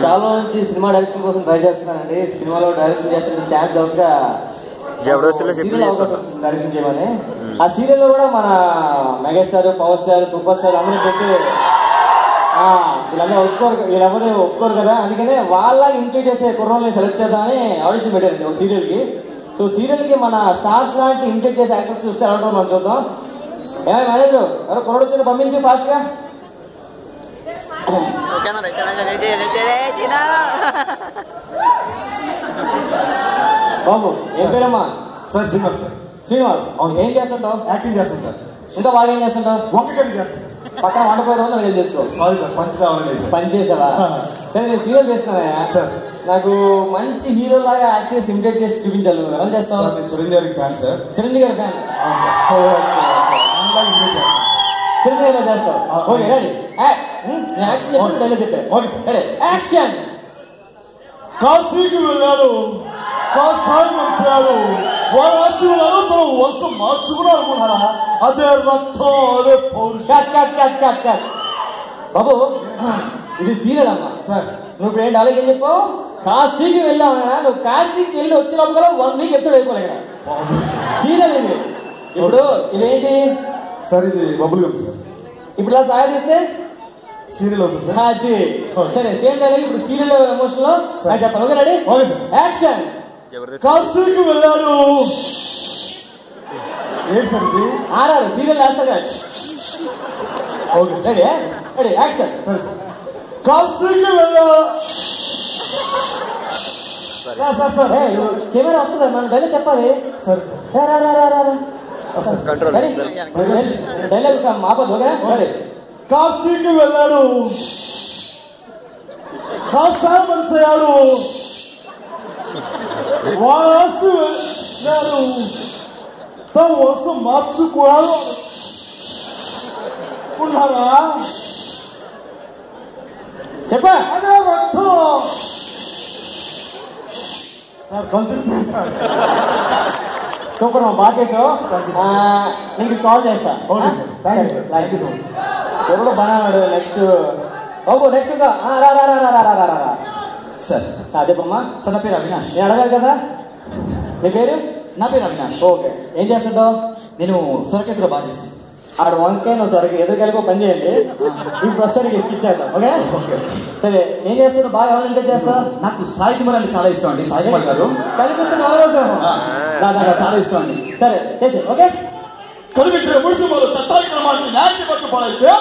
చాలా నుంచి cinema direction కోసం ట్రై చేస్తున్నానండి. సినిమాలో డైరెక్షన్ చేస్తున్న ఛాన్స్ దొరక డైరెక్షన్ చేయమని. ఆ సీరియల్ లో కూడా మన megastar, power star, super star అందరూ పెట్టి వీళ్ళందరూ వీళ్ళెవరు ఒప్పుకోరు కదా, అందుకనే వాళ్ళ ఇంట్రీ చేసే కుర్రోల్ని సెలెక్ట్ చేద్దామని ఆడిషన్ పెట్టారండి ఒక సీరియల్ కి. సో సీరియల్ కి మన స్టార్స్ లాంటి ఇంట్రీ చేసే యాక్టర్స్ చూస్తే ఎలా ఉంటుందో మనం చూద్దాం. ఏమైనా మేనేజర్ ఎవరో కుర్రోడు వచ్చి పంపించి ఫాస్ట్ గా. బాబు ఏం పేరమ్మా? సార్ శ్రీనివాస్. సార్ శ్రీనివాస్ ఏం చేస్తుంటావు? యాక్టింగ్ చేస్తాను సార్. ఇంకా బాగా ఏం చేస్తుంటావు? వంకకర్రీ చేస్తాను. పక్కన వంటపోయే రోజు నేను చేసుకో. సారీ సార్, పంచ్ కావాలి. పని చేసావా? సరే నేను సీరియల్ చేస్తున్నాయా సార్. నాకు మంచి హీరో లాగా యాక్ట్ చేసి ఇమిటేట్ చేసి చూపించాలి. ఎలా చేస్తావు? చిరంజీవి గారి ఫ్యాన్ సార్. చిరంజీవి గారి ఫ్యాన్. చిరంజీవి గారు చేస్తావు. Okay ready. యాక్షన్ చెప్పి చెప్పాను. సరే యాక్షన్. కాశీకి వెళ్ళాడు, కాషాయం మనసాడు, వారాసి వెళ్ళాడు, తన వర్షం మార్చుకున్నాడు అనుకున్నారా? అదే రక్తం, అదే పౌరుషం. బాబు ఇది సీరియల్ అమ్మా. సార్ నువ్వు ఇప్పుడు ఏంటి అలాగే చెప్పావు? కాశీకి వెళ్ళావునా? నువ్వు కాశీకి వెళ్ళి వచ్చినప్పుడు 1 వీక్ ఎపిసోడ్ అయిపోలే కదా సీరియల్ ఇది. ఇప్పుడు ఇదేంటి సార్? ఇది బబుల్ గమ్ సార్. ఇప్పుడు ఇలా సాగదీస్తే సీరియల్ అవుతుంది సార్. అది సరే సేమ్ డైలాగ్ ఇప్పుడు సీరియల్ ఎమోషన్ లో చెప్పాలి. Okay ready action. కాశీకి వెళ్ళాడు. ఏంటి సార్ ఇది? ఆర్ఆర్ సీరియల్ వేస్తాడు. Okay ready ready action. సరే సార్. కాశీకి వెళ్ళా. సార్ సార్ సార్ కెమెరా వస్తుంది మనం డైలాగ్ చెప్పాలి. సార్ డైలాగ్ మాపదు. Okay ready. కాశీకి వెళ్ళాడు, కాషాయం మనసయ్యాడు, వారాసి వెళ్ళాడు, తన వర్షం మార్చుకున్నాడు ఉన్నారా? చెప్పా అదే రక్తం. Sir continue sir. సూపర్ మా బాగా చేసావు. నీకు కాల్ చేస్తా. Okay sir. Thank you sir. Thank you so much. ఎవడో బాగున్నాడు. నెక్స్ట్ బాబు నెక్స్ట్ సార్ చెప్పమ్మా. సార్ నా పేరు అవినాష్. నేను అడగాలి కదా నీ పేరు? నా పేరు అవినాష్. ఓకే ఏం చేస్తుంటావు? నేను సొరకాయ కూర బాగా చేస్తాను. ఆడ వంకాయ నువ్వు సొరకాయ ఎదురు కలిపి పని చేయండి. ఇప్పుడు ప్రస్తుతానికి ఇచ్చేద్దాం. ఓకే ఓకే సరే ఏం చేస్తున్నావు? బాగా ఎవరు ఇంటర్ చేస్తావు? నాకు సాయి కుమార్ అంటే చాలా ఇష్టం అండి. సాయి కుమార్ గారు కలిపిస్తున్నా చాలా ఇష్టం అండి. సరే చేసి ఓకే. కనిపించే ముడిసిమలు తత్తాలిక్రమానికి న్యాయం పట్టుబడైతే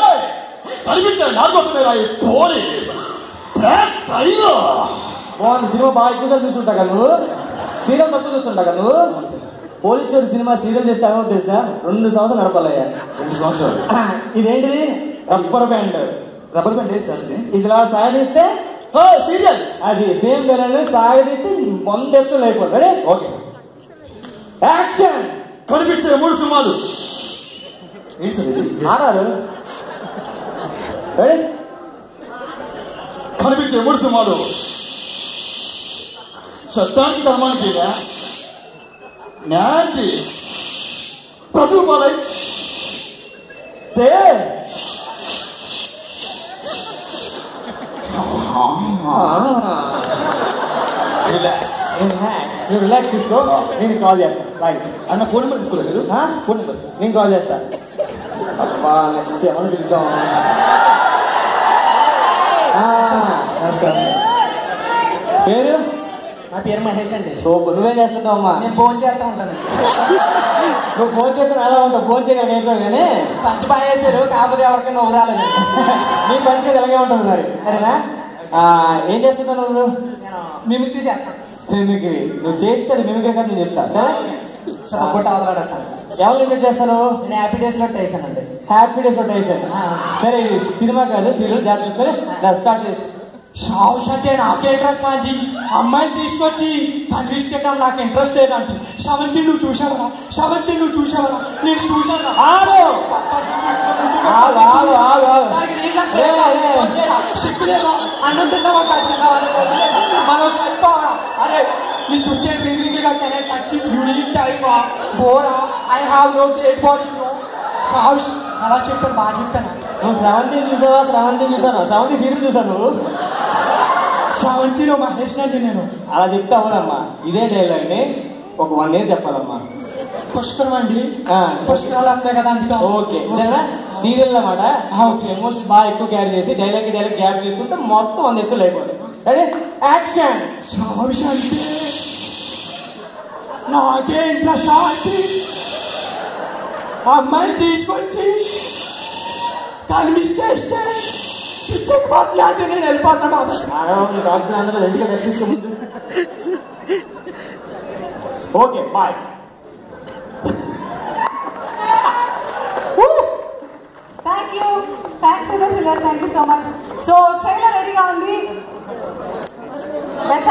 కనిపించే నాకోసమే రాయి పోలీస్ బాగుంది సినిమా. బాగా ఎక్కువసార్లు చూస్తుంటా కదా నువ్వు. సీరియల్ తక్కువ చూస్తుంటా కదా నువ్వు. పోలీస్ స్టోరీ సినిమా సీరియల్ చేస్తే ఏమో తెలుసా? 2 సంవత్సరాలు నడపాలయ్యా. 2 సంవత్సరాలు. ఇదేంటిది? Rubber band. రబ్బర్ బ్యాండ్ లేదు సార్. ఇదిలా సాగదీస్తే సీరియల్ అది సేమ్ డైలాగ్ సాగదీస్తే 100 ఎపిసోడ్ అయిపోతుంది. Okay action. కనిపించే 3 సినిమాలు. ఏంటి సార్ ఇది? ఆడారు రెడీ. కనిపించే 3 సినిమాలు. చట్టానికి ధర్మానికి న్యాయానికి ప్రతిపాలై రిలాక్స్ తీసుకో. నేను కాల్ చేస్తాను. అన్న ఫోన్ నెంబర్ తీసుకోలేదు. ఫోన్ నెంబర్ నేను కాల్ చేస్తా. అబ్బా నెక్స్ట్ ఏమన్నా తిరుగుతాం. నమస్కారం. పేరు? నా పేరు మహేష్ అండి. నువ్వేం చేస్తుంటావు అమ్మా? నేను ఫోన్ చేస్తా ఉంటాను. నువ్వు ఫోన్ చేస్తే అలా ఉంటావు. ఫోన్ చేయగల అయిపోయావు కానీ పంచి బాగా చేస్తారు. కాకపోతే ఎవరికైనా నువ్వు రాలేదు. నీ పంచి ఎలాగే ఉంటుంది మరి. సరేనా? ఏం చేస్తుంటావు నువ్వు? నేను మిమిక్రీ చేస్తాను. మిమిక్రీ నువ్వు చేస్తే అది మిమిక్రీ కదా నేను చెప్తా. సరే సపోర్ట్ అవతలాడతాను. ఎవరు ఇంటర్ చేస్తాను? నేను హ్యాపీ డేస్ లో వేసానండి. హ్యాపీ డేస్ లో వేసాను. సరే సినిమా కాదు సీరియల్ జాబ్ చేసుకొని స్టార్ట్ చేసి షావుష్ అంటే నాకు ఇంట్రెస్ట్ ఆంటీ. అమ్మాయిని తీసుకొచ్చి తను తీసుకెళ్ళడం నాకు ఇంట్రెస్ట్ లేదంటే. శవంతి నువ్వు చూసావరా? శవంతి నువ్వు చూసావరా? నేను చూసాను. అన్నం తిన్నావా మనం సరిపోవా? అరే నీ చుట్టే బిగిరిగి కట్టానే టచ్ యూనిక్ టైమా బోరా I have no dead body no షావుష్ అలా చెప్పాను. బాగా చెప్పాను. నువ్వు 17 చూసావా? 17 చూసాను. 17 సీరియల్ చూసాను. శ్రావంతిలో మహేష్ నండి నేను అలా చెప్తే అవ్వదమ్మా. ఇదే డైలాగ్ని ఒక 1 year చెప్పాలమ్మా. పుష్కరం అండి ఆ. పుష్కరాలు అంతే కదా అందుకే ఓకే సరేనా? సీరియల్ అన్నమాట. ఓకే ఎమోషన్ బాగా ఎక్కువ క్యారీ చేసి డైలాగ్ గ్యాప్ తీసుకుంటే మొత్తం 100 episodes అయిపోతాయి. Ready action. శాంతి నాకే ఇంట్లో శాంతి అమ్మాయిని తీసుకొచ్చి దాన్ని మిస్ చేస్తే పిచ్చకి మాట్లాడితే నేను వెళ్ళిపోతా బాబు. డాక్టర్ అందరూ రెడీగా రెస్ట్ ముందు. Okay bye. Thanks for the filler. Thank you so much. So trailer ready ga undi. Let's have